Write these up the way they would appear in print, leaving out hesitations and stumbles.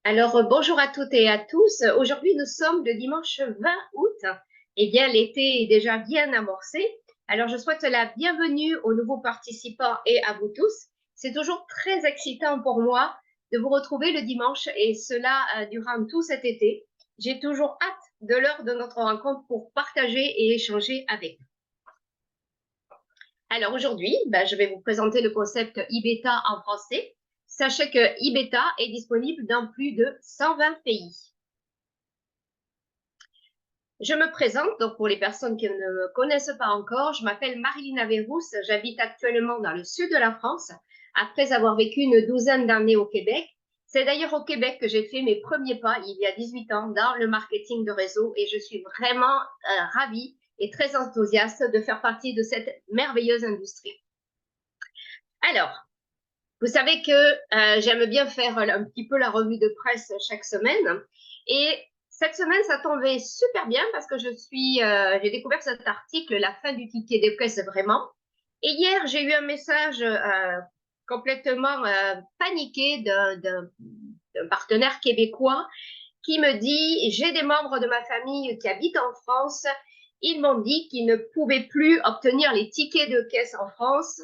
Bonjour à toutes et à tous. Aujourd'hui, nous sommes le dimanche 20 août. Eh bien, l'été est déjà bien amorcé. Alors, je souhaite la bienvenue aux nouveaux participants et à vous tous. C'est toujours très excitant pour moi de vous retrouver le dimanche et cela durant tout cet été. J'ai toujours hâte de l'heure de notre rencontre pour partager et échanger avec vous. Alors aujourd'hui, je vais vous présenter le concept e-beta en français. Sachez que e-beta est disponible dans plus de 120 pays. Je me présente, donc pour les personnes qui ne me connaissent pas encore, je m'appelle Marilyn Averrousse, j'habite actuellement dans le sud de la France, après avoir vécu une douzaine d'années au Québec. C'est d'ailleurs au Québec que j'ai fait mes premiers pas il y a 18 ans dans le marketing de réseau et je suis vraiment ravie et très enthousiaste de faire partie de cette merveilleuse industrie. Alors, vous savez que j'aime bien faire un petit peu la revue de presse chaque semaine. Et cette semaine, ça tombait super bien parce que j'ai découvert cet article, La fin du ticket de caisse vraiment. Et hier, j'ai eu un message complètement paniqué d'un partenaire québécois qui me dit, j'ai des membres de ma famille qui habitent en France. Ils m'ont dit qu'ils ne pouvaient plus obtenir les tickets de caisse en France.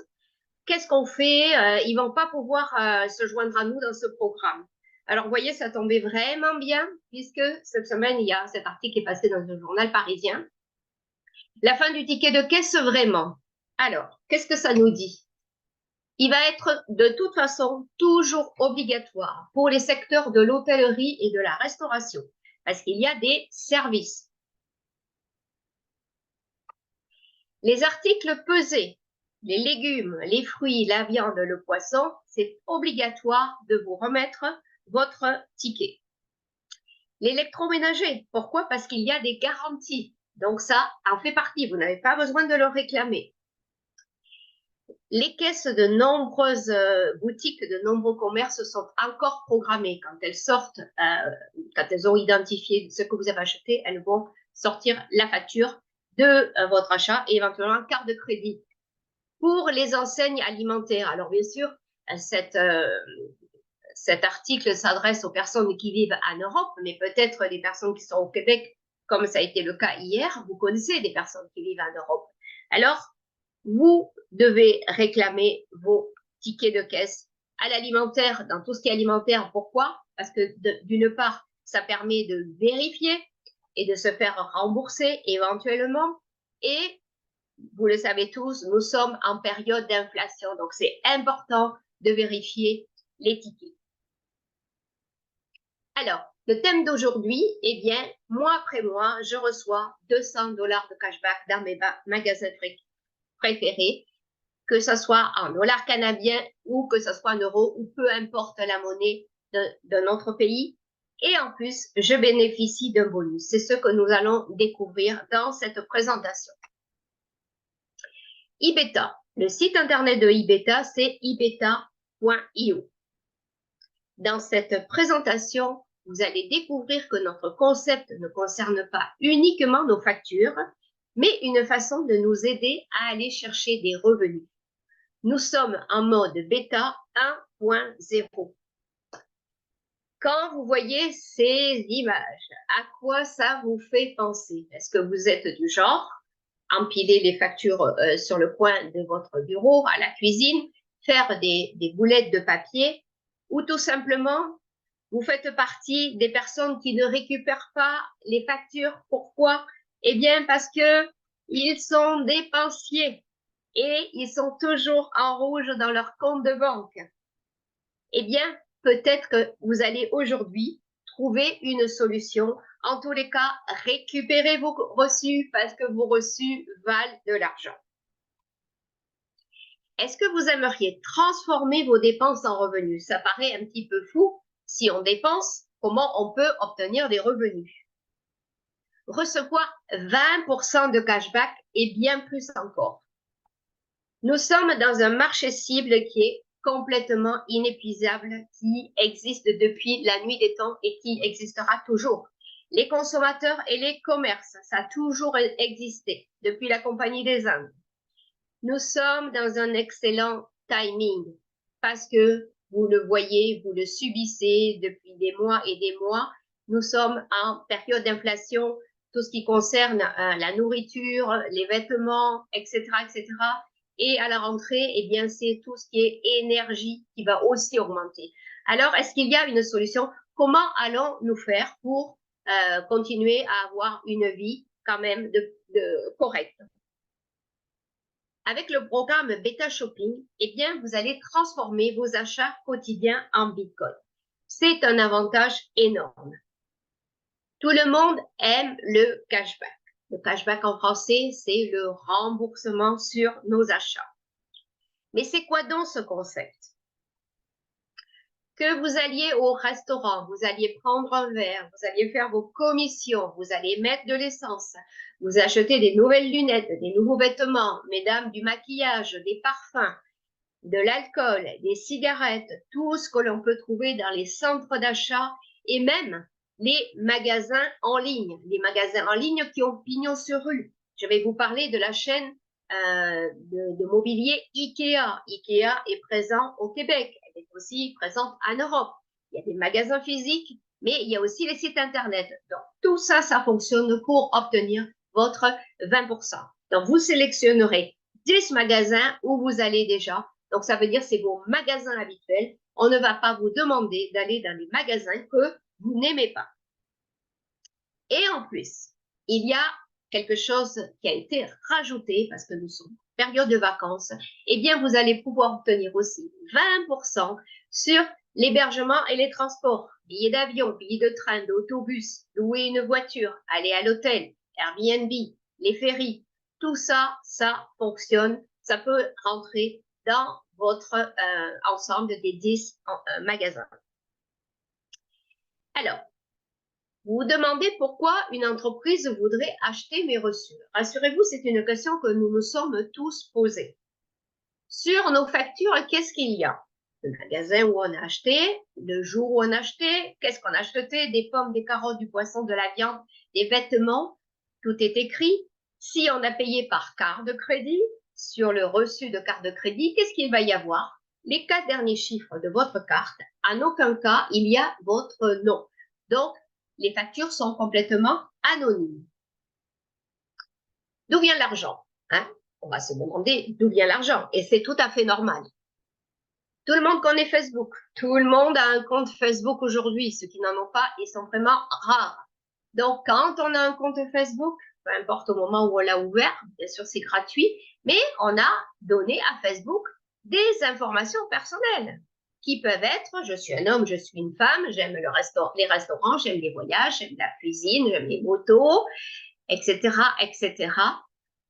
Qu'est-ce qu'on fait? Ils vont pas pouvoir se joindre à nous dans ce programme. Alors, vous voyez, ça tombait vraiment bien, puisque cette semaine, il y a cet article qui est passé dans le journal parisien. La fin du ticket de caisse, vraiment. Alors, qu'est-ce que ça nous dit? Il va être de toute façon toujours obligatoire pour les secteurs de l'hôtellerie et de la restauration, parce qu'il y a des services. Les articles pesés, les légumes, les fruits, la viande, le poisson, c'est obligatoire de vous remettre votre ticket. L'électroménager, pourquoi? Parce qu'il y a des garanties. Donc ça en fait partie, vous n'avez pas besoin de le réclamer. Les caisses de nombreuses boutiques, de nombreux commerces sont encore programmées. Quand elles sortent, quand elles ont identifié ce que vous avez acheté, elles vont sortir la facture de votre achat et éventuellement carte de crédit. Pour les enseignes alimentaires, alors bien sûr, cet article s'adresse aux personnes qui vivent en Europe, mais peut-être des personnes qui sont au Québec, comme ça a été le cas hier, vous connaissez des personnes qui vivent en Europe. Alors, vous devez réclamer vos tickets de caisse à l'alimentaire, dans tout ce qui est alimentaire. Pourquoi? Parce que d'une part, ça permet de vérifier et de se faire rembourser éventuellement. Et vous le savez tous, nous sommes en période d'inflation, donc c'est important de vérifier les tickets. Alors, le thème d'aujourd'hui, eh bien, mois après mois, je reçois 200 $ de cashback dans mes magasins préférés, que ce soit en dollars canadiens ou que ce soit en euros ou peu importe la monnaie de notre pays. Et en plus, je bénéficie d'un bonus. C'est ce que nous allons découvrir dans cette présentation. e-beta, le site internet de e-beta, c'est ebeta.io. Dans cette présentation, vous allez découvrir que notre concept ne concerne pas uniquement nos factures, mais une façon de nous aider à aller chercher des revenus. Nous sommes en mode bêta 1.0. Quand vous voyez ces images, à quoi ça vous fait penser? Est-ce que vous êtes du genre empiler les factures sur le coin de votre bureau, à la cuisine, faire des boulettes de papier, ou tout simplement, vous faites partie des personnes qui ne récupèrent pas les factures? Pourquoi? Eh bien, parce que ils sont dépensiers et ils sont toujours en rouge dans leur compte de banque. Eh bien, peut-être que vous allez aujourd'hui trouver une solution. En tous les cas, récupérez vos reçus parce que vos reçus valent de l'argent. Est-ce que vous aimeriez transformer vos dépenses en revenus? Ça paraît un petit peu fou. Si on dépense, comment on peut obtenir des revenus? Recevoir 20% de cashback et bien plus encore. Nous sommes dans un marché cible qui est complètement inépuisable, qui existe depuis la nuit des temps et qui existera toujours. Les consommateurs et les commerces, ça a toujours existé depuis la Compagnie des Indes. Nous sommes dans un excellent timing parce que vous le voyez, vous le subissez depuis des mois et des mois. Nous sommes en période d'inflation, tout ce qui concerne la nourriture, les vêtements, etc., etc. Et à la rentrée, eh bien, c'est tout ce qui est énergie qui va aussi augmenter. Alors, est-ce qu'il y a une solution? Comment allons-nous faire pour continuer à avoir une vie quand même correcte? Avec le programme Beta Shopping, eh bien, vous allez transformer vos achats quotidiens en Bitcoin. C'est un avantage énorme. Tout le monde aime le cashback. Le cashback en français, c'est le remboursement sur nos achats. Mais c'est quoi donc ce concept? Que vous alliez au restaurant, vous alliez prendre un verre, vous alliez faire vos commissions, vous allez mettre de l'essence, vous achetez des nouvelles lunettes, des nouveaux vêtements, mesdames, du maquillage, des parfums, de l'alcool, des cigarettes, tout ce que l'on peut trouver dans les centres d'achat et même les magasins en ligne. Les magasins en ligne qui ont pignon sur rue. Je vais vous parler de la chaîne de mobilier IKEA. IKEA est présent au Québec. Elle est aussi présente en Europe. Il y a des magasins physiques, mais il y a aussi les sites Internet. Donc, tout ça, ça fonctionne pour obtenir votre 20%. Donc, vous sélectionnerez 10 magasins où vous allez déjà. Donc, ça veut dire c'est vos magasins habituels. On ne va pas vous demander d'aller dans les magasins que vous n'aimez pas. Et en plus, il y a quelque chose qui a été rajouté parce que nous sommes en période de vacances. Eh bien, vous allez pouvoir obtenir aussi 20% sur l'hébergement et les transports. Billets d'avion, billets de train, d'autobus, louer une voiture, aller à l'hôtel, Airbnb, les ferries. Tout ça, ça fonctionne. Ça peut rentrer dans votre ensemble des 10 magasins. Alors, vous vous demandez pourquoi une entreprise voudrait acheter mes reçus. Rassurez-vous, c'est une question que nous nous sommes tous posées. Sur nos factures, qu'est-ce qu'il y a? Le magasin où on a acheté, le jour où on a acheté, qu'est-ce qu'on a acheté? Des pommes, des carottes, du poisson, de la viande, des vêtements, tout est écrit. Si on a payé par carte de crédit, sur le reçu de carte de crédit, qu'est-ce qu'il va y avoir? Les 4 derniers chiffres de votre carte. En aucun cas, il y a votre nom. Donc, les factures sont complètement anonymes. D'où vient l'argent, hein? On va se demander d'où vient l'argent, et c'est tout à fait normal. Tout le monde connaît Facebook. Tout le monde a un compte Facebook aujourd'hui. Ceux qui n'en ont pas, ils sont vraiment rares. Donc, quand on a un compte Facebook, peu importe au moment où on l'a ouvert, bien sûr, c'est gratuit, mais on a donné à Facebook des informations personnelles qui peuvent être, je suis un homme, je suis une femme, j'aime les restaurants, j'aime les voyages, j'aime la cuisine, j'aime les motos, etc., etc.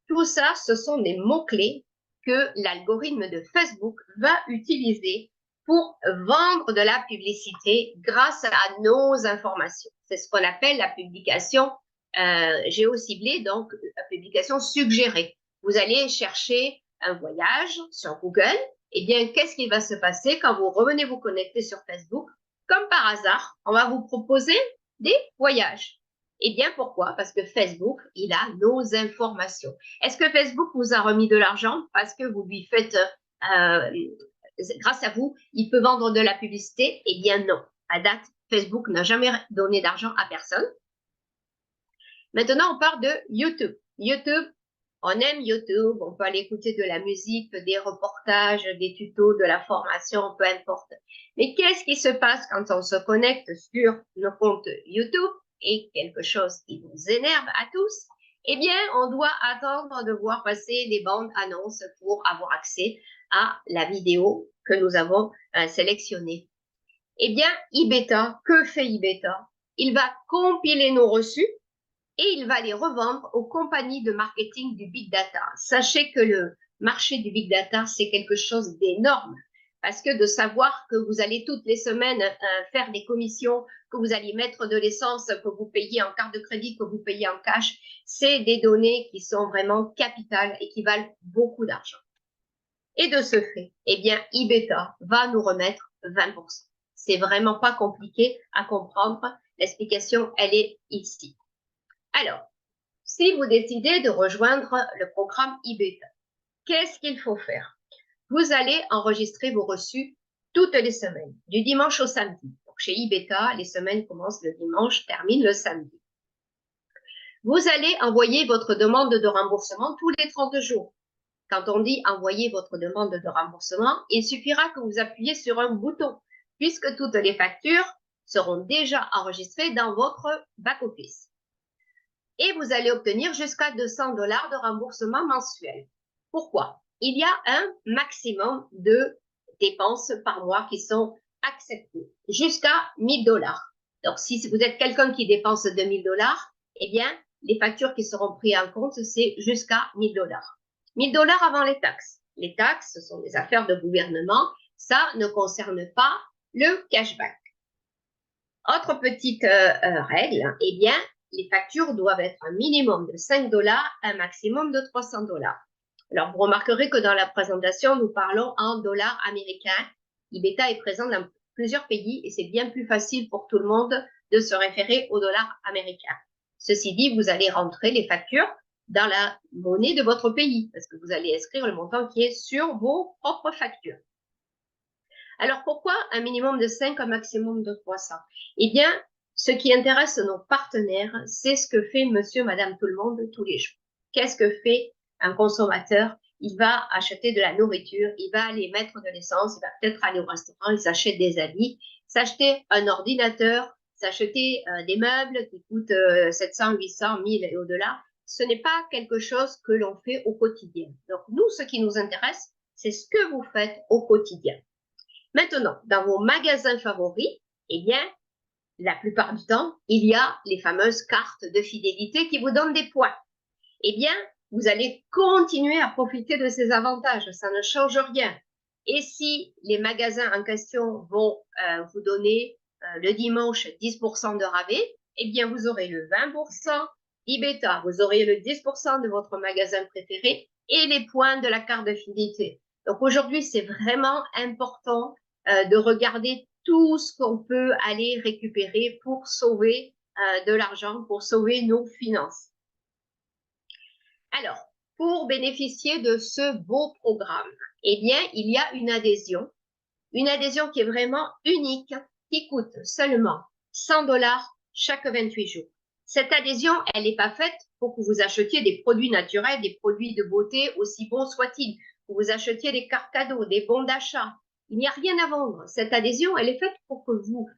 Tout ça, ce sont des mots-clés que l'algorithme de Facebook va utiliser pour vendre de la publicité grâce à nos informations. C'est ce qu'on appelle la publication géociblée, donc la publication suggérée. Vous allez chercher un voyage sur Google. Eh bien, qu'est-ce qui va se passer quand vous revenez vous connecter sur Facebook? Comme par hasard, on va vous proposer des voyages. Eh bien, pourquoi? Parce que Facebook, il a nos informations. Est-ce que Facebook vous a remis de l'argent parce que vous lui faites, grâce à vous, il peut vendre de la publicité? Eh bien, non. À date, Facebook n'a jamais donné d'argent à personne. Maintenant, on parle de YouTube. YouTube, on aime YouTube, on peut aller écouter de la musique, des reportages, des tutos, de la formation, peu importe. Mais qu'est-ce qui se passe quand on se connecte sur nos comptes YouTube? Et quelque chose qui nous énerve à tous, eh bien, on doit attendre de voir passer les bandes annonces pour avoir accès à la vidéo que nous avons sélectionnée. Eh bien, eBeta, que fait eBeta? Il va compiler nos reçus et il va les revendre aux compagnies de marketing du Big Data. Sachez que le marché du Big Data, c'est quelque chose d'énorme. Parce que de savoir que vous allez toutes les semaines faire des commissions, que vous allez mettre de l'essence, que vous payez en carte de crédit, que vous payez en cash, c'est des données qui sont vraiment capitales et qui valent beaucoup d'argent. Et de ce fait, eh bien, eBeta va nous remettre 20%. C'est vraiment pas compliqué à comprendre. L'explication, elle est ici. Alors, si vous décidez de rejoindre le programme eBeta, qu'est-ce qu'il faut faire? Vous allez enregistrer vos reçus toutes les semaines, du dimanche au samedi. Donc, chez iBeta, les semaines commencent le dimanche, terminent le samedi. Vous allez envoyer votre demande de remboursement tous les 30 jours. Quand on dit envoyer votre demande de remboursement, il suffira que vous appuyez sur un bouton, puisque toutes les factures seront déjà enregistrées dans votre back-office. Et vous allez obtenir jusqu'à 200 $ de remboursement mensuel. Pourquoi? Il y a un maximum de dépenses par mois qui sont acceptées, jusqu'à 1000 $. Donc, si vous êtes quelqu'un qui dépense 2000 $, eh bien, les factures qui seront prises en compte, c'est jusqu'à 1000 $. 1000 $ avant les taxes. Les taxes, ce sont des affaires de gouvernement. Ça ne concerne pas le cashback. Autre petite règle, eh bien, les factures doivent être un minimum de 5 $, un maximum de 300 $. Alors, vous remarquerez que dans la présentation, nous parlons en dollars américains. iBeta est présent dans plusieurs pays et c'est bien plus facile pour tout le monde de se référer aux dollars américains. Ceci dit, vous allez rentrer les factures dans la monnaie de votre pays parce que vous allez inscrire le montant qui est sur vos propres factures. Alors, pourquoi un minimum de 5, un maximum de 300? Eh bien, ce qui intéresse nos partenaires, c'est ce que fait monsieur, madame, tout le monde tous les jours. Qu'est-ce que fait un consommateur? Il va acheter de la nourriture, il va aller mettre de l'essence, il va peut-être aller au restaurant, il s'achète des habits, s'acheter un ordinateur, s'acheter des meubles qui coûtent 700, 800, 1000 et au-delà. Ce n'est pas quelque chose que l'on fait au quotidien. Donc, nous, ce qui nous intéresse, c'est ce que vous faites au quotidien. Maintenant, dans vos magasins favoris, eh bien, la plupart du temps, il y a les fameuses cartes de fidélité qui vous donnent des points. Eh bien, vous allez continuer à profiter de ces avantages, ça ne change rien. Et si les magasins en question vont vous donner le dimanche 10% de rabais, eh bien, vous aurez le 20%, iBeta, vous aurez le 10% de votre magasin préféré et les points de la carte de fidélité. Donc aujourd'hui, c'est vraiment important de regarder tout ce qu'on peut aller récupérer pour sauver de l'argent, pour sauver nos finances. Alors, pour bénéficier de ce beau programme, eh bien, il y a une adhésion qui est vraiment unique, qui coûte seulement 100 $ chaque 28 jours. Cette adhésion, elle n'est pas faite pour que vous achetiez des produits naturels, des produits de beauté, aussi bons soient-ils, que vous achetiez des cartes cadeaux, des bons d'achat. Il n'y a rien à vendre. Cette adhésion, elle est faite pour que vous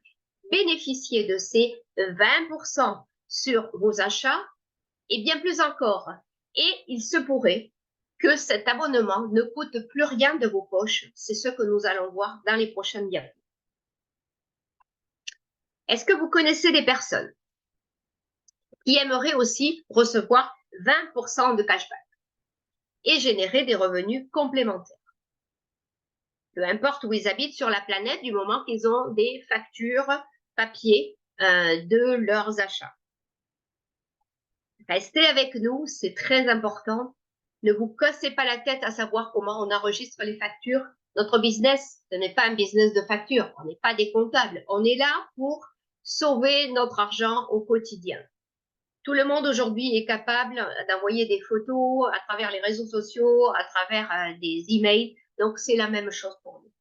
bénéficiez de ces 20% sur vos achats et bien plus encore. Et il se pourrait que cet abonnement ne coûte plus rien de vos poches. C'est ce que nous allons voir dans les prochaines diapos. Est-ce que vous connaissez des personnes qui aimeraient aussi recevoir 20% de cashback et générer des revenus complémentaires? Peu importe où ils habitent sur la planète, du moment qu'ils ont des factures papier de leurs achats. Restez avec nous, c'est très important. Ne vous cassez pas la tête à savoir comment on enregistre les factures. Notre business, ce n'est pas un business de factures. On n'est pas des comptables. On est là pour sauver notre argent au quotidien. Tout le monde aujourd'hui est capable d'envoyer des photos à travers les réseaux sociaux, à travers des emails. Donc, c'est la même chose pour nous.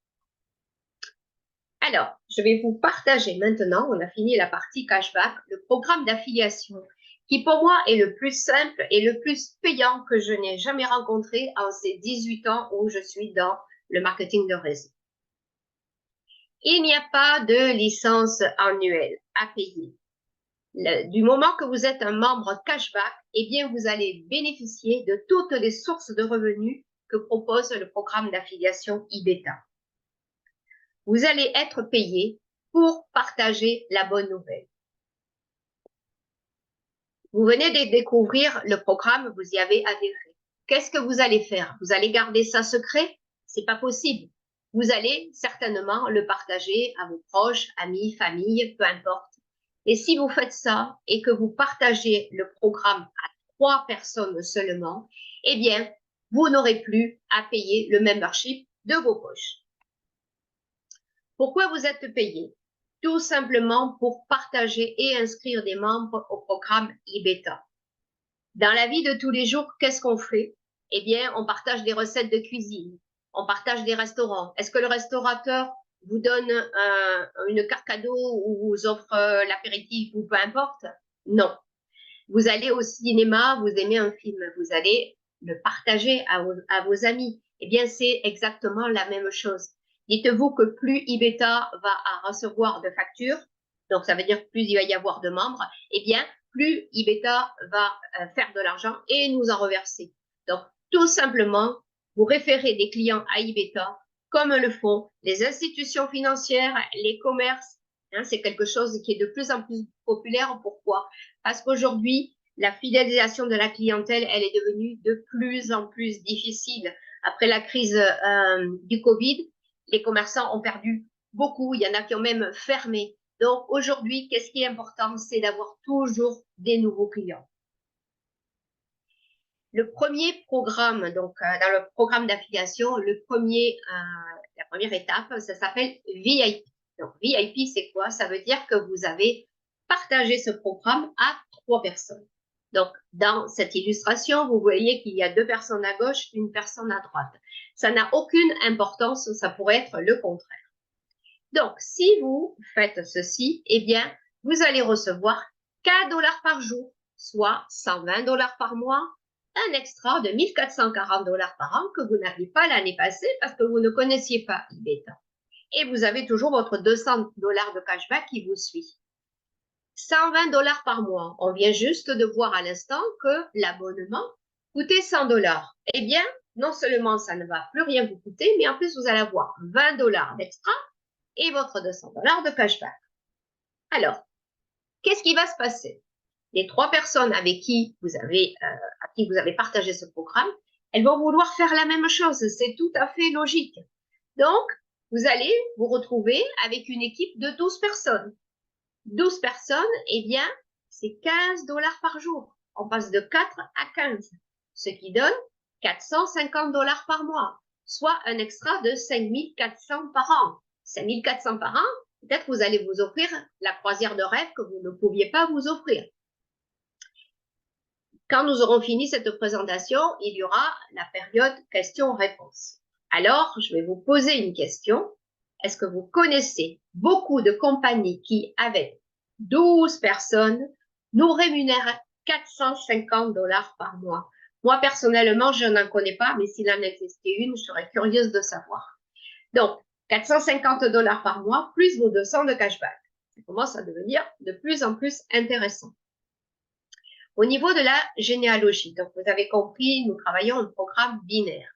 Alors, je vais vous partager maintenant, on a fini la partie cashback, le programme d'affiliation qui pour moi est le plus simple et le plus payant que je n'ai jamais rencontré en ces 18 ans où je suis dans le marketing de réseau. Il n'y a pas de licence annuelle à payer. Du moment que vous êtes un membre cashback, eh bien, vous allez bénéficier de toutes les sources de revenus que propose le programme d'affiliation iBeta. Vous allez être payé pour partager la bonne nouvelle. Vous venez de découvrir le programme, vous y avez adhéré. Qu'est-ce que vous allez faire? Vous allez garder ça secret? C'est pas possible. Vous allez certainement le partager à vos proches, amis, famille, peu importe. Et si vous faites ça et que vous partagez le programme à 3 personnes seulement, eh bien, vous n'aurez plus à payer le membership de vos poches. Pourquoi vous êtes payé? Tout simplement pour partager et inscrire des membres au programme iBeta. Dans la vie de tous les jours, qu'est-ce qu'on fait? Eh bien, on partage des recettes de cuisine, on partage des restaurants. Est-ce que le restaurateur vous donne une carte cadeau ou vous offre l'apéritif ou peu importe. Non. Vous allez au cinéma, vous aimez un film, vous allez le partager à vos amis. Eh bien, c'est exactement la même chose. Dites-vous que plus Ibeta va à recevoir de factures, donc ça veut dire plus il va y avoir de membres, eh bien, plus Ibeta va faire de l'argent et nous en reverser. Donc, tout simplement, vous référez des clients à Ibeta, comme le font les institutions financières, les commerces. Hein, c'est quelque chose qui est de plus en plus populaire. Pourquoi? Parce qu'aujourd'hui, la fidélisation de la clientèle, elle est devenue de plus en plus difficile. Après la crise du Covid, les commerçants ont perdu beaucoup. Il y en a qui ont même fermé. Donc aujourd'hui, qu'est-ce qui est important? C'est d'avoir toujours des nouveaux clients. Le premier programme, donc dans le programme d'affiliation, la première étape, ça s'appelle VIP. Donc VIP, c'est quoi? Ça veut dire que vous avez partagé ce programme à 3 personnes. Donc dans cette illustration, vous voyez qu'il y a 2 personnes à gauche, une personne à droite. Ça n'a aucune importance, ça pourrait être le contraire. Donc si vous faites ceci, eh bien vous allez recevoir 4 dollars par jour, soit 120 dollars par mois, un extra de 1440 dollars par an que vous n'aviez pas l'année passée parce que vous ne connaissiez pas Ibeta. Et vous avez toujours votre 200 dollars de cashback qui vous suit. 120 dollars par mois. On vient juste de voir à l'instant que l'abonnement coûtait 100 dollars. Eh bien, non seulement ça ne va plus rien vous coûter, mais en plus vous allez avoir 20 dollars d'extra et votre 200 dollars de cashback. Alors, qu'est-ce qui va se passer? Les 3 personnes à qui vous avez partagé ce programme, elles vont vouloir faire la même chose. C'est tout à fait logique. Donc, vous allez vous retrouver avec une équipe de 12 personnes. 12 personnes, eh bien, c'est 15 dollars par jour. On passe de 4 à 15, ce qui donne 450 dollars par mois, soit un extra de 5400 par an. 5400 par an, peut-être vous allez vous offrir la croisière de rêve que vous ne pouviez pas vous offrir. Quand nous aurons fini cette présentation, il y aura la période questions-réponses. Alors, je vais vous poser une question. Est-ce que vous connaissez beaucoup de compagnies qui, avec 12 personnes, nous rémunèrent 450 dollars par mois? Moi, personnellement, je n'en connais pas, mais s'il en existait une, je serais curieuse de savoir. Donc, 450 dollars par mois, plus vos 200 de cashback. Ça commence à devenir de plus en plus intéressant. Au niveau de la généalogie, donc vous avez compris, nous travaillons un programme binaire.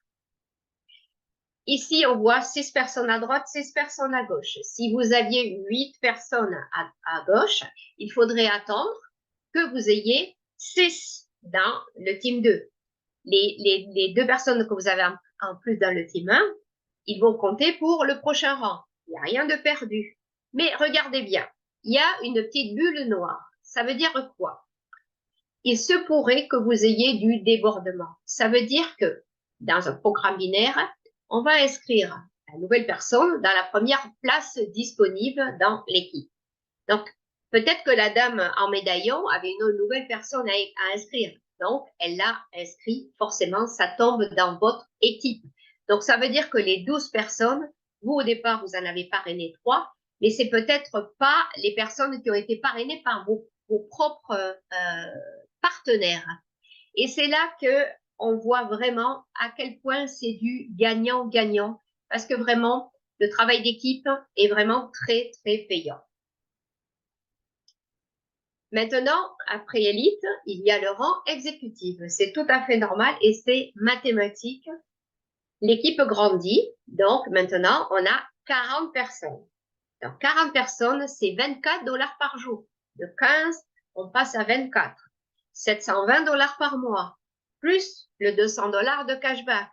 Ici, on voit 6 personnes à droite, 6 personnes à gauche. Si vous aviez 8 personnes à gauche, il faudrait attendre que vous ayez 6 dans le team 2. Les 2 personnes que vous avez en plus dans le team 1, ils vont compter pour le prochain rang. Il n'y a rien de perdu. Mais regardez bien, il y a une petite bulle noire. Ça veut dire quoi? Il se pourrait que vous ayez du débordement. Ça veut dire que dans un programme binaire, on va inscrire la nouvelle personne dans la première place disponible dans l'équipe. Donc, peut-être que la dame en médaillon avait une nouvelle personne à inscrire. Donc, elle l'a inscrit. Forcément, ça tombe dans votre équipe. Donc, ça veut dire que les 12 personnes, vous, au départ, vous en avez parrainé 3, mais c'est peut-être pas les personnes qui ont été parrainées par vos propres partenaires. Et c'est là que on voit vraiment à quel point c'est du gagnant-gagnant, parce que vraiment, le travail d'équipe est vraiment très, très payant. Maintenant, après élite, il y a le rang exécutif. C'est tout à fait normal et c'est mathématique. L'équipe grandit, donc maintenant, on a 40 personnes. Donc, 40 personnes, c'est 24 dollars par jour. De 15, on passe à 24. 720 dollars par mois, plus le 200 dollars de cashback.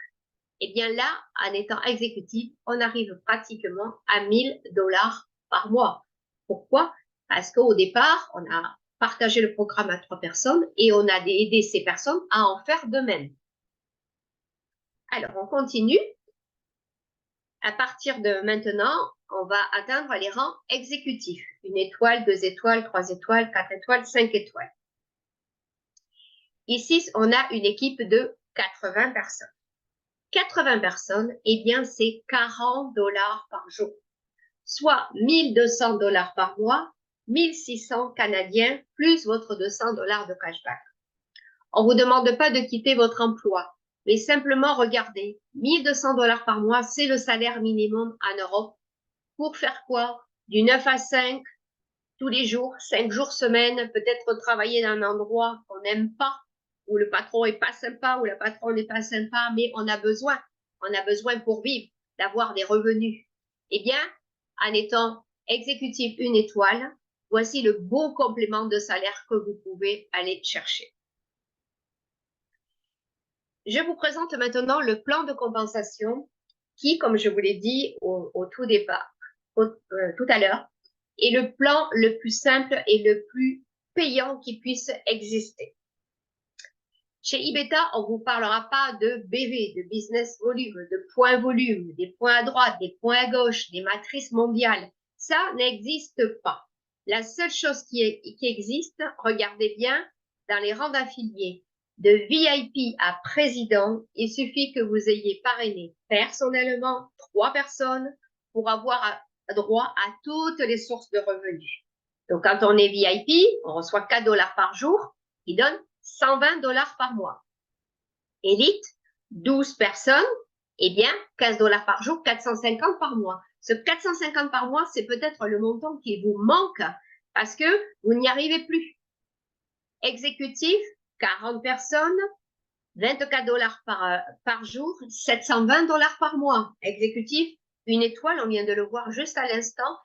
Et bien là, en étant exécutif, on arrive pratiquement à 1000 dollars par mois. Pourquoi? Parce qu'au départ, on a partagé le programme à 3 personnes et on a aidé ces personnes à en faire de même. Alors, on continue. À partir de maintenant, on va atteindre les rangs exécutifs. 1 étoile, 2 étoiles, 3 étoiles, 4 étoiles, 5 étoiles. Ici, on a une équipe de 80 personnes. 80 personnes, eh bien, c'est 40 dollars par jour. soit 1 200 $ par mois, 1 600 canadiens, plus votre 200 $ de cashback. On vous demande pas de quitter votre emploi, mais simplement regardez, 1 200 $ par mois, c'est le salaire minimum en Europe. Pour faire quoi? Du 9 à 5, tous les jours, 5 jours semaine, peut-être travailler dans un endroit qu'on n'aime pas, où le patron est pas sympa, où la patronne n'est pas sympa, mais on a besoin pour vivre, d'avoir des revenus. Eh bien, en étant exécutif 1 étoile, voici le beau complément de salaire que vous pouvez aller chercher. Je vous présente maintenant le plan de compensation qui, comme je vous l'ai dit au tout départ, tout à l'heure, est le plan le plus simple et le plus payant qui puisse exister. Chez Ibeta, on ne vous parlera pas de BV, de business volume, de points volume, des points à droite, des points à gauche, des matrices mondiales. Ça n'existe pas. La seule chose qui existe, regardez bien, dans les rangs d'affiliés, de VIP à président, il suffit que vous ayez parrainé personnellement 3 personnes pour avoir droit à toutes les sources de revenus. Donc, quand on est VIP, on reçoit 4 $ par jour, qui donne 120 $ par mois. Élite, 12 personnes, eh bien, 15 $ par jour, 450 par mois. Ce 450 par mois, c'est peut-être le montant qui vous manque parce que vous n'y arrivez plus. Exécutif, 40 personnes, 24 $ par jour, 720 $ par mois. Exécutif, 1 étoile, on vient de le voir juste à l'instant,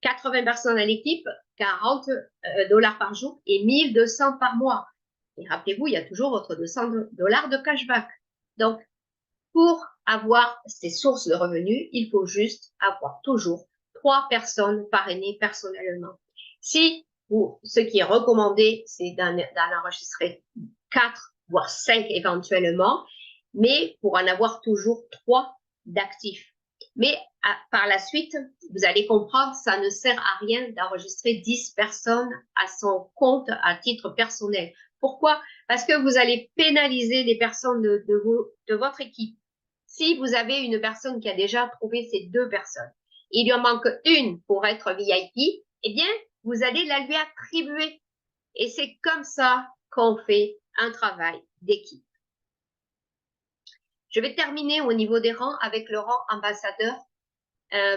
80 personnes à l'équipe, 40 $ par jour et 1200 par mois. Et rappelez-vous, il y a toujours votre 200 $ de cashback. Donc, pour avoir ces sources de revenus, il faut juste avoir toujours 3 personnes parrainées personnellement. Si vous, ce qui est recommandé, c'est d'en enregistrer 4, voire 5 éventuellement, mais pour en avoir toujours 3 d'actifs. Mais par la suite, vous allez comprendre, ça ne sert à rien d'enregistrer 10 personnes à son compte à titre personnel. Pourquoi? Parce que vous allez pénaliser les personnes de votre équipe. Si vous avez une personne qui a déjà trouvé ces 2 personnes, il lui en manque une pour être VIP, eh bien, vous allez la lui attribuer. Et c'est comme ça qu'on fait un travail d'équipe. Je vais terminer au niveau des rangs avec le rang ambassadeur.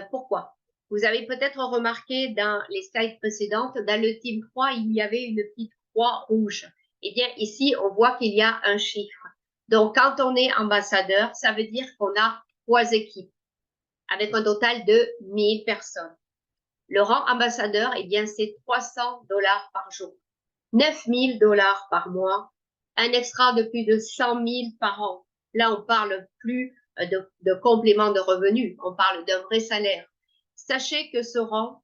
Pourquoi? Vous avez peut-être remarqué dans les slides précédentes, dans le team 3, il y avait une petite croix rouge. Eh bien, ici, on voit qu'il y a un chiffre. Donc, quand on est ambassadeur, ça veut dire qu'on a 3 équipes avec un total de 1000 personnes. Le rang ambassadeur, eh bien, c'est 300 $ par jour, 9000 $ par mois, un extra de plus de 100 000 par an. Là, on parle plus de complément de revenus, on parle d'un vrai salaire. Sachez que ce rang,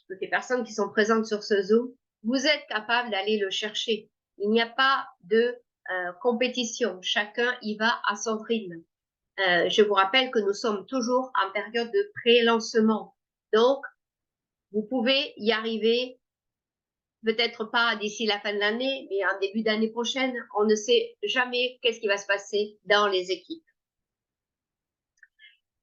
toutes les personnes qui sont présentes sur ce Zoom, vous êtes capable d'aller le chercher. Il n'y a pas de compétition, chacun y va à son rythme. Je vous rappelle que nous sommes toujours en période de pré-lancement. Donc, vous pouvez y arriver, peut-être pas d'ici la fin de l'année, mais en début d'année prochaine. On ne sait jamais qu'est-ce qui va se passer dans les équipes.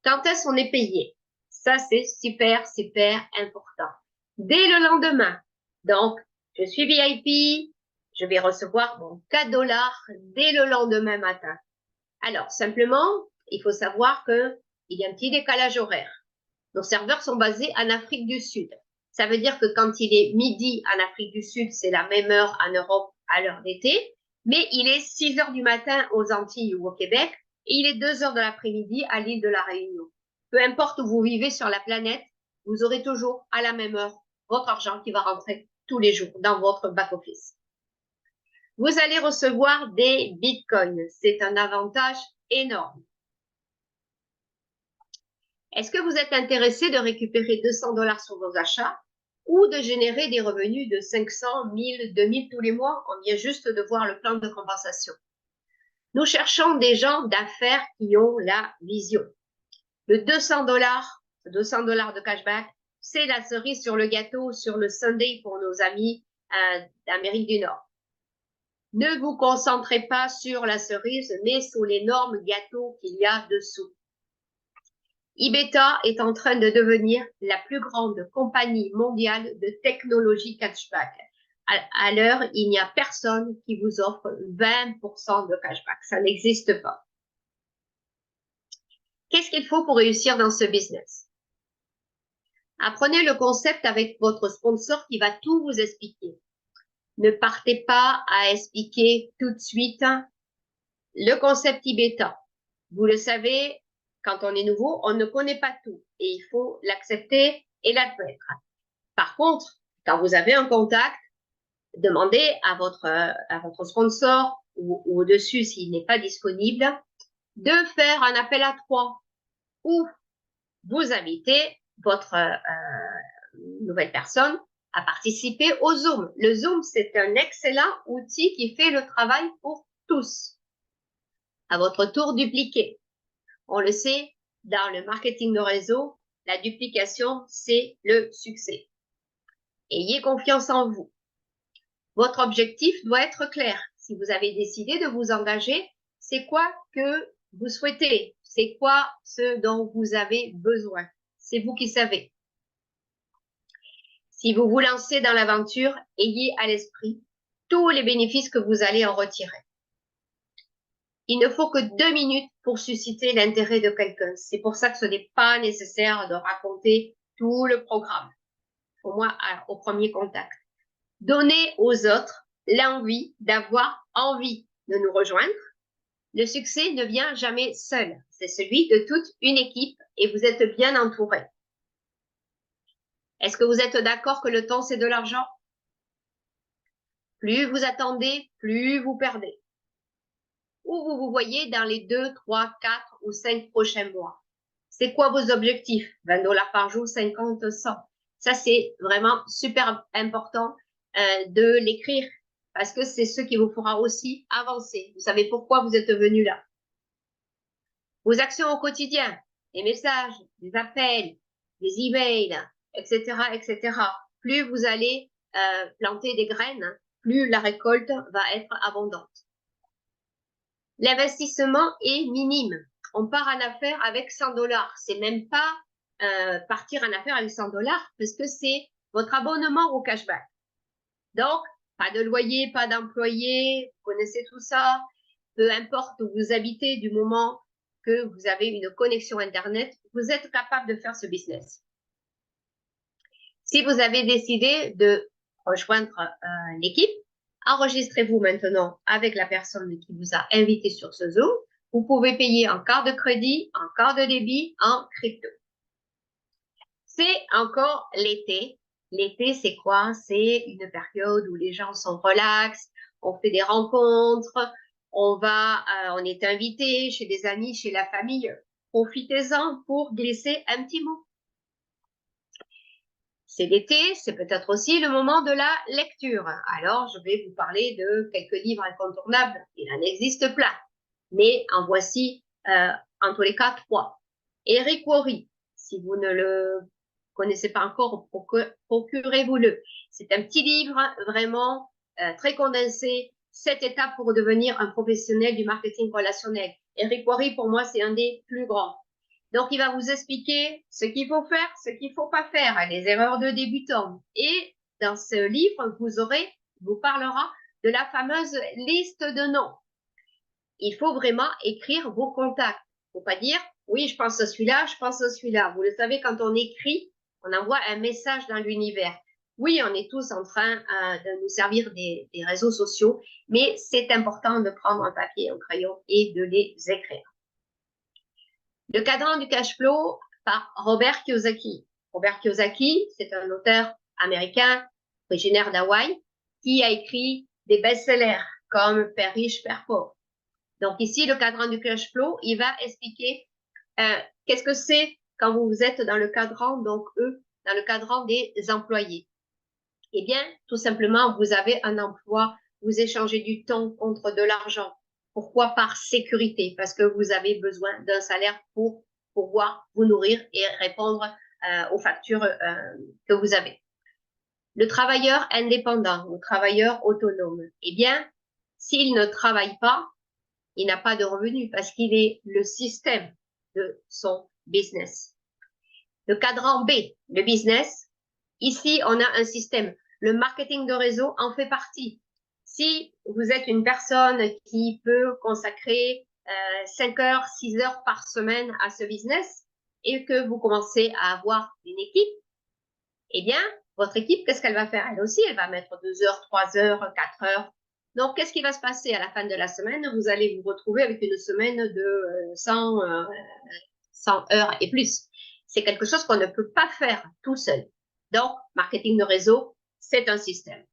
Quand est-ce qu'on est payé? Ça, c'est super, super important. Dès le lendemain. Donc, je suis VIP, je vais recevoir mon 4 $ dès le lendemain matin. Alors, simplement, il faut savoir qu'il y a un petit décalage horaire. Nos serveurs sont basés en Afrique du Sud. Ça veut dire que quand il est midi en Afrique du Sud, c'est la même heure en Europe à l'heure d'été, mais il est 6 heures du matin aux Antilles ou au Québec, et il est 2 heures de l'après-midi à l'île de la Réunion. Peu importe où vous vivez sur la planète, vous aurez toujours à la même heure votre argent qui va rentrer tous les jours dans votre back-office. Vous allez recevoir des bitcoins. C'est un avantage énorme. Est-ce que vous êtes intéressé de récupérer 200 $ sur vos achats ou de générer des revenus de 500, 1000, 2000 tous les mois? On vient juste de voir le plan de compensation. Nous cherchons des gens d'affaires qui ont la vision. Le 200 $, 200 $ de cashback, c'est la cerise sur le gâteau, sur le Sunday pour nos amis d'Amérique du Nord. Ne vous concentrez pas sur la cerise, mais sur l'énorme gâteau qu'il y a dessous. Ibeta est en train de devenir la plus grande compagnie mondiale de technologie cashback. À l'heure, il n'y a personne qui vous offre 20% de cashback. Ça n'existe pas. Qu'est-ce qu'il faut pour réussir dans ce business? Apprenez le concept avec votre sponsor qui va tout vous expliquer. Ne partez pas à expliquer tout de suite le concept Ibeta. Vous le savez, quand on est nouveau, on ne connaît pas tout et il faut l'accepter et l'admettre. Par contre, quand vous avez un contact, demandez à votre sponsor ou au-dessus s'il n'est pas disponible de faire un appel à 3 ou vous invitez votre nouvelle personne à participer au Zoom. Le Zoom, c'est un excellent outil qui fait le travail pour tous. À votre tour, dupliquez. On le sait, dans le marketing de réseau, la duplication, c'est le succès. Ayez confiance en vous. Votre objectif doit être clair. Si vous avez décidé de vous engager, c'est quoi que vous souhaitez? C'est quoi ce dont vous avez besoin? C'est vous qui savez. Si vous vous lancez dans l'aventure, ayez à l'esprit tous les bénéfices que vous allez en retirer. Il ne faut que 2 minutes pour susciter l'intérêt de quelqu'un. C'est pour ça que ce n'est pas nécessaire de raconter tout le programme, au moins au premier contact. Donnez aux autres l'envie d'avoir envie de nous rejoindre. Le succès ne vient jamais seul. C'est celui de toute une équipe et vous êtes bien entouré. Est-ce que vous êtes d'accord que le temps, c'est de l'argent? Plus vous attendez, plus vous perdez. Où vous vous voyez dans les 2, 3, 4 ou 5 prochains mois? C'est quoi vos objectifs? 20 $ par jour, 50, 100. Ça, c'est vraiment super important de l'écrire parce que c'est ce qui vous fera aussi avancer. Vous savez pourquoi vous êtes venu là. Vos actions au quotidien, les messages, les appels, les emails, etc., etc. Plus vous allez planter des graines, plus la récolte va être abondante. L'investissement est minime. On part en affaires avec 100 $. C'est même pas partir en affaires avec 100 $ parce que c'est votre abonnement au cashback. Donc, pas de loyer, pas d'employé, vous connaissez tout ça. Peu importe où vous habitez, du moment que vous avez une connexion Internet, vous êtes capable de faire ce business. Si vous avez décidé de rejoindre l'équipe, enregistrez-vous maintenant avec la personne qui vous a invité sur ce Zoom. Vous pouvez payer en carte de crédit, en carte de débit, en crypto. C'est encore l'été. L'été, c'est quoi? C'est une période où les gens sont relax, on fait des rencontres, on est invité chez des amis, chez la famille. Profitez-en pour glisser un petit mot. C'est l'été, c'est peut-être aussi le moment de la lecture. Alors, je vais vous parler de quelques livres incontournables. Il en existe plein, mais en voici en tous les cas 3. Eric Worre, si vous ne le connaissez pas encore, procurez-vous-le. C'est un petit livre vraiment très condensé, 7 étapes pour devenir un professionnel du marketing relationnel. Eric Worre, pour moi, c'est un des plus grands. Donc, il va vous expliquer ce qu'il faut faire, ce qu'il ne faut pas faire, les erreurs de débutants. Et dans ce livre, vous parlera de la fameuse liste de noms. Il faut vraiment écrire vos contacts. Il ne faut pas dire, oui, je pense à celui-là, je pense à celui-là. Vous le savez, quand on écrit, on envoie un message dans l'univers. Oui, on est tous en train de nous servir des réseaux sociaux, mais c'est important de prendre un papier et un crayon et de les écrire. Le cadran du cash flow par Robert Kiyosaki. Robert Kiyosaki, c'est un auteur américain originaire d'Hawaï qui a écrit des best-sellers comme Père riche, Père pauvre. Donc ici, le cadran du cash flow, il va expliquer qu'est-ce que c'est quand vous êtes dans le cadran, donc eux, dans le cadran des employés. Eh bien, tout simplement, vous avez un emploi, vous échangez du temps contre de l'argent. Pourquoi? Par sécurité, parce que vous avez besoin d'un salaire pour pouvoir vous nourrir et répondre aux factures que vous avez. Le travailleur indépendant ou travailleur autonome, eh bien, s'il ne travaille pas, il n'a pas de revenus parce qu'il est le système de son business. Le cadran B, le business. Ici, on a un système. Le marketing de réseau en fait partie. Si vous êtes une personne qui peut consacrer 5 heures, 6 heures par semaine à ce business et que vous commencez à avoir une équipe, eh bien, votre équipe, qu'est-ce qu'elle va faire? Elle aussi, elle va mettre 2 heures, 3 heures, 4 heures. Donc, qu'est-ce qui va se passer à la fin de la semaine? Vous allez vous retrouver avec une semaine de 100 heures et plus. C'est quelque chose qu'on ne peut pas faire tout seul. Donc, marketing de réseau, c'est un système.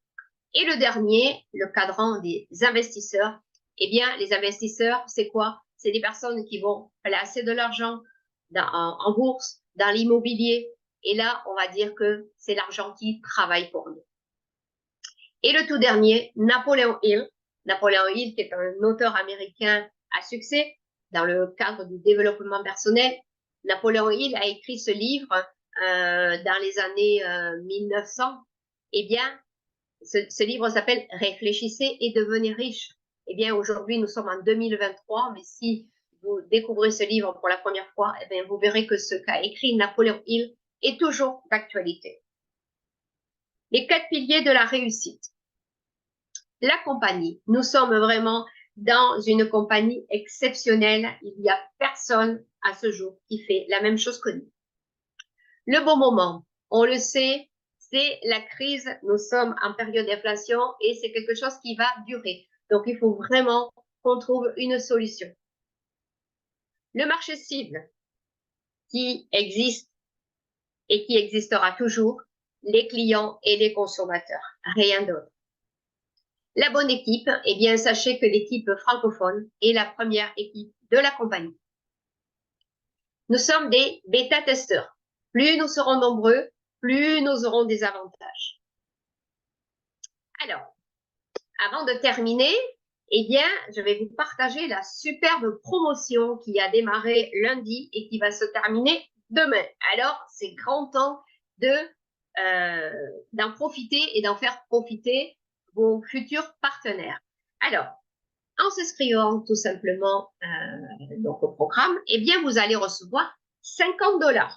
Et le dernier, le cadran des investisseurs. Eh bien, les investisseurs, c'est quoi? C'est des personnes qui vont placer de l'argent en bourse, dans l'immobilier. Et là, on va dire que c'est l'argent qui travaille pour nous. Et le tout dernier, Napoléon Hill. Napoléon Hill, qui est un auteur américain à succès dans le cadre du développement personnel. Napoléon Hill a écrit ce livre dans les années 1900. Eh bien, ce livre s'appelle « Réfléchissez et devenez riche ». Eh bien, aujourd'hui, nous sommes en 2023, mais si vous découvrez ce livre pour la première fois, eh bien, vous verrez que ce qu'a écrit Napoléon Hill est toujours d'actualité. Les 4 piliers de la réussite. La compagnie. Nous sommes vraiment dans une compagnie exceptionnelle. Il n'y a personne à ce jour qui fait la même chose que nous. Le bon moment, on le sait, c'est la crise. Nous sommes en période d'inflation et c'est quelque chose qui va durer. Donc, il faut vraiment qu'on trouve une solution. Le marché cible qui existe et qui existera toujours, les clients et les consommateurs, rien d'autre. La bonne équipe, eh bien, sachez que l'équipe francophone est la première équipe de la compagnie. Nous sommes des bêta-testeurs. Plus nous serons nombreux, plus nous aurons des avantages. Alors, avant de terminer, eh bien, je vais vous partager la superbe promotion qui a démarré lundi et qui va se terminer demain. Alors, c'est grand temps d'en profiter et d'en faire profiter vos futurs partenaires. Alors, en s'inscrivant tout simplement donc au programme, eh bien, vous allez recevoir 50 $.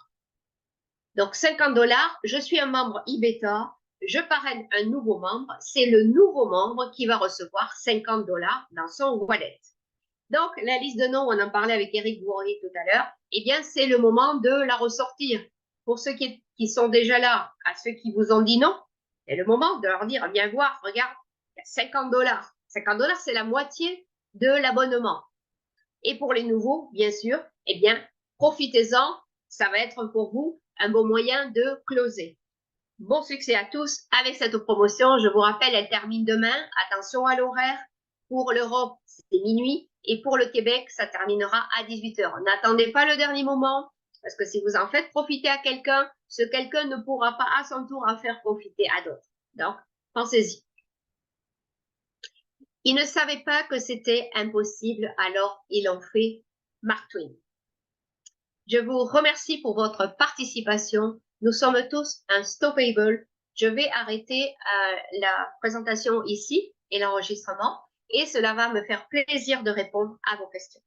Donc, 50 $, je suis un membre e-bêta, je parraine un nouveau membre, c'est le nouveau membre qui va recevoir 50 $ dans son wallet. Donc, la liste de noms, on en parlait avec Eric Bourrier tout à l'heure, eh bien, c'est le moment de la ressortir. Pour ceux qui sont déjà là, à ceux qui vous ont dit non, c'est le moment de leur dire, viens voir, regarde, il y a 50 $. 50 $, c'est la moitié de l'abonnement. Et pour les nouveaux, bien sûr, eh bien, profitez-en, ça va être pour vous un bon moyen de closer. Bon succès à tous avec cette promotion. Je vous rappelle, elle termine demain. Attention à l'horaire. Pour l'Europe, c'est minuit. Et pour le Québec, ça terminera à 18 h. N'attendez pas le dernier moment, parce que si vous en faites profiter à quelqu'un, ce quelqu'un ne pourra pas à son tour en faire profiter à d'autres. Donc, pensez-y. Ils ne savaient pas que c'était impossible, alors ils l'ont fait. Mark Twain. Je vous remercie pour votre participation. Nous sommes tous unstoppable. Je vais arrêter la présentation ici et l'enregistrement et cela va me faire plaisir de répondre à vos questions.